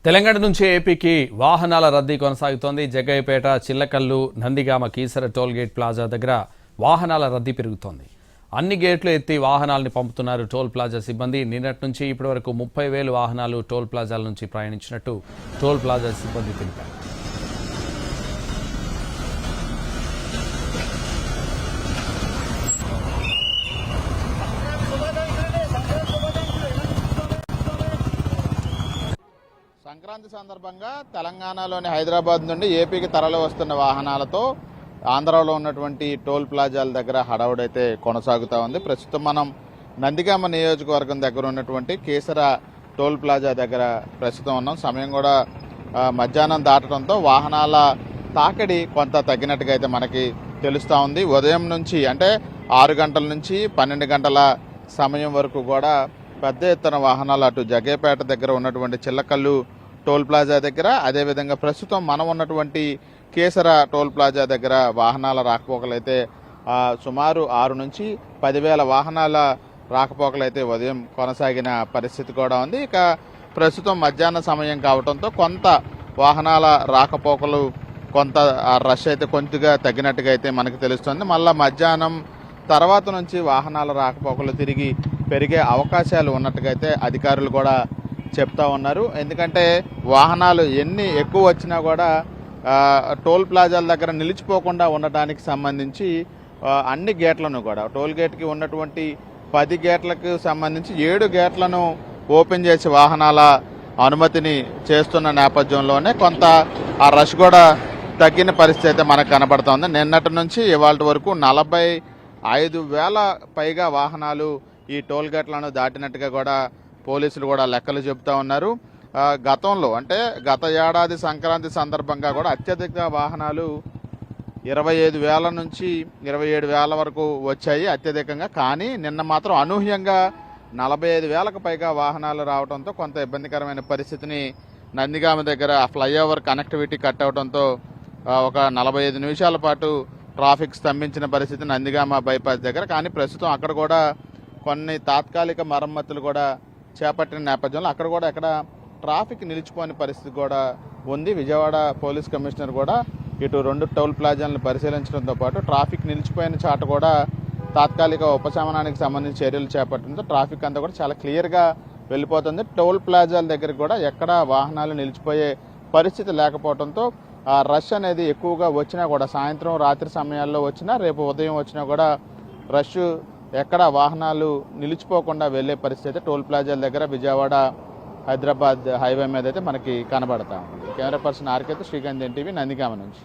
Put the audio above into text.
తెలంగాణ నుంచి ఏపీకి వాహనాల రద్దీ కొనసాగుతోంది. జగ్గయ్యపేట, చిల్లకల్లు, నందిగామ, కీసర టోల్గేట్ ప్లాజా దగ్గర వాహనాల రద్దీ పెరుగుతోంది. అన్ని గేట్లు ఎత్తి వాహనాలను పంపుతున్నారు టోల్ ప్లాజా సిబ్బంది. నిన్నటి నుంచి ఇప్పటి వరకు 30,000 వాహనాలు టోల్ ప్లాజాల నుంచి ప్రయాణించినట్టు టోల్ ప్లాజా సిబ్బంది తెలిపారు. సంక్రాంతి సందర్భంగా తెలంగాణలోని హైదరాబాద్ నుండి ఏపీకి తరలి వస్తున్న వాహనాలతో ఆంధ్రాలో ఉన్నటువంటి టోల్ ప్లాజాల దగ్గర హడావుడైతే కొనసాగుతూ ఉంది. ప్రస్తుతం మనం నందిగామ నియోజకవర్గం దగ్గర ఉన్నటువంటి కీసర టోల్ ప్లాజా దగ్గర ప్రస్తుతం ఉన్నాం. సమయం కూడా మధ్యాహ్నం దాటడంతో వాహనాల తాకిడి కొంత తగ్గినట్టుగా అయితే మనకి తెలుస్తూ ఉంది. ఉదయం నుంచి అంటే 6 గంటల నుంచి 12 గంటల సమయం వరకు కూడా పెద్ద ఎత్తున వాహనాలు అటు జగ్గయ్యపేట దగ్గర ఉన్నటువంటి చిల్లకల్లు టోల్ ప్లాజా దగ్గర, అదేవిధంగా ప్రస్తుతం మనం ఉన్నటువంటి కీసర టోల్ ప్లాజా దగ్గర వాహనాల రాకపోకలైతే సుమారు 6 నుంచి 10,000 వాహనాల రాకపోకలైతే ఉదయం కొనసాగిన పరిస్థితి కూడా ఉంది. ఇక ప్రస్తుతం మధ్యాహ్న సమయం కావడంతో కొంత వాహనాల రాకపోకలు కొంత రష్ అయితే కొంచెంగా తగ్గినట్టుగా అయితే మనకు తెలుస్తుంది. మళ్ళీ మధ్యాహ్నం తర్వాత నుంచి వాహనాల రాకపోకలు తిరిగి పెరిగే అవకాశాలు ఉన్నట్టుగా అయితే అధికారులు కూడా చెప్తా ఉన్నారు. ఎందుకంటే వాహనాలు ఎన్ని ఎక్కువ వచ్చినా కూడా టోల్ ప్లాజాల దగ్గర నిలిచిపోకుండా ఉండటానికి సంబంధించి అన్ని గేట్లను కూడా టోల్ గేట్కి ఉన్నటువంటి 10 గేట్లకు సంబంధించి 7 గేట్లను ఓపెన్ చేసి వాహనాల అనుమతిని చేస్తున్న నేపథ్యంలోనే కొంత ఆ రష్ కూడా తగ్గిన పరిస్థితి అయితే మనకు కనబడుతోంది. నిన్నటి నుంచి ఇవాళ వరకు 45,000 పైగా వాహనాలు ఈ టోల్ గేట్లను దాటినట్టుగా కూడా పోలీసులు కూడా లెక్కలు చెబుతూ ఉన్నారు. గతంలో అంటే గత ఏడాది సంక్రాంతి సందర్భంగా కూడా అత్యధిక వాహనాలు 25,000 నుంచి 27,000 వరకు వచ్చాయి అత్యధికంగా. కానీ నిన్న మాత్రం అనూహ్యంగా 45,000కు పైగా వాహనాలు రావడంతో కొంత ఇబ్బందికరమైన పరిస్థితిని నందిగామ దగ్గర ఫ్లైఓవర్ కనెక్టివిటీ కట్ అవడంతో ఒక 45 నిమిషాల పాటు ట్రాఫిక్ స్తంభించిన పరిస్థితి నందిగామ బైపాస్ దగ్గర. కానీ ప్రస్తుతం అక్కడ కూడా కొన్ని తాత్కాలిక మరమ్మతులు కూడా చేపట్టిన నేపథ్యంలో అక్కడ కూడా ఎక్కడ ట్రాఫిక్ నిలిచిపోని పరిస్థితి కూడా ఉంది. విజయవాడ పోలీస్ కమిషనర్ కూడా ఇటు 2 టోల్ ప్లాజాలను పరిశీలించడంతో పాటు ట్రాఫిక్ నిలిచిపోయిన చాట కూడా తాత్కాలిక ఉపశమనానికి సంబంధించి చర్యలు చేపట్టడంతో ట్రాఫిక్ అంతా కూడా చాలా క్లియర్గా వెళ్ళిపోతుంది. టోల్ ప్లాజాల దగ్గర కూడా ఎక్కడ వాహనాలు నిలిచిపోయే పరిస్థితి లేకపోవడంతో రష్ అనేది ఎక్కువగా వచ్చినా కూడా సాయంత్రం రాత్రి సమయాల్లో వచ్చినా రేపు ఉదయం వచ్చినా కూడా రష్ ఎక్కడ వాహనాలు నిలిచిపోకుండా వెళ్లే పరిస్థితి టోల్ ప్లాజాల దగ్గర విజయవాడ హైదరాబాద్ హైవే మీద అయితే మనకి కనబడతా ఉంది. కెమెరా పర్సన్ ఆర్కేతో శ్రీకాంత్ ఎన్టీవీ నందిగామ నుంచి.